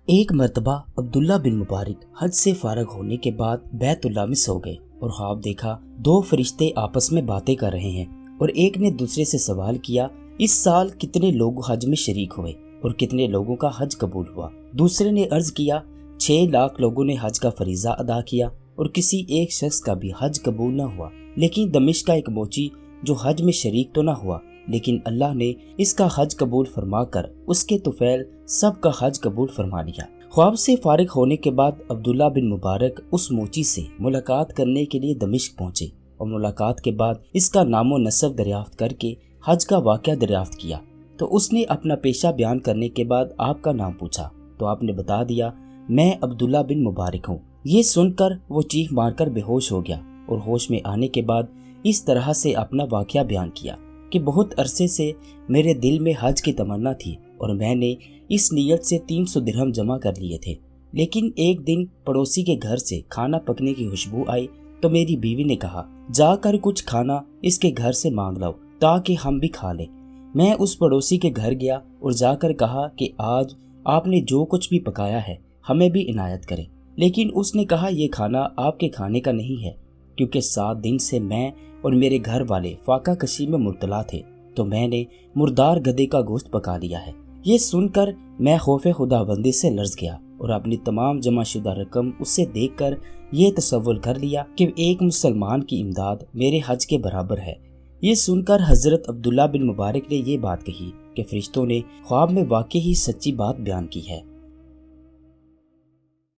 ایک مرتبہ عبداللہ بن مبارک حج سے فارغ ہونے کے بعد بیت اللہ میں سو گئے اور خواب دیکھا دو فرشتے آپس میں باتیں کر رہے ہیں اور ایک نے دوسرے سے سوال کیا، اس سال کتنے لوگ حج میں شریک ہوئے اور کتنے لوگوں کا حج قبول ہوا؟ دوسرے نے عرض کیا، 6 لاکھ لوگوں نے حج کا فریضہ ادا کیا اور کسی ایک شخص کا بھی حج قبول نہ ہوا، لیکن دمشق کا ایک موچی جو حج میں شریک تو نہ ہوا لیکن اللہ نے اس کا حج قبول فرما کر اس کے طفیل سب کا حج قبول فرما لیا۔ خواب سے فارغ ہونے کے بعد عبداللہ بن مبارک اس موچی سے ملاقات کرنے کے لیے دمشق پہنچے اور ملاقات کے بعد اس کا نام و نسب دریافت کر کے حج کا واقعہ دریافت کیا تو اس نے اپنا پیشہ بیان کرنے کے بعد آپ کا نام پوچھا تو آپ نے بتا دیا، میں عبداللہ بن مبارک ہوں۔ یہ سن کر وہ چیخ مار کر بے ہوش ہو گیا اور ہوش میں آنے کے بعد اس طرح سے اپنا واقعہ بیان کیا کہ بہت عرصے سے میرے دل میں حج کی تمنا تھی اور میں نے اس نیت سے 300 درہم جمع کر لیے تھے، لیکن ایک دن پڑوسی کے گھر سے کھانا پکنے کی خوشبو آئی تو میری بیوی نے کہا، جا کر کچھ کھانا اس کے گھر سے مانگ لاؤ تاکہ ہم بھی کھا لیں۔ میں اس پڑوسی کے گھر گیا اور جا کر کہا کہ آج آپ نے جو کچھ بھی پکایا ہے ہمیں بھی عنایت کریں، لیکن اس نے کہا یہ کھانا آپ کے کھانے کا نہیں ہے، کیونکہ 7 دن سے میں اور میرے گھر والے فاقہ کشی میں مبتلا تھے تو میں نے مردار گدھے کا گوشت پکا لیا ہے۔ یہ سن کر میں خوف خداوندی سے لرز گیا اور اپنی تمام جمع شدہ رقم اسے دیکھ کر یہ تصور کر لیا کہ ایک مسلمان کی امداد میرے حج کے برابر ہے۔ یہ سن کر حضرت عبداللہ بن مبارک نے یہ بات کہی کہ فرشتوں نے خواب میں واقعی سچی بات بیان کی ہے۔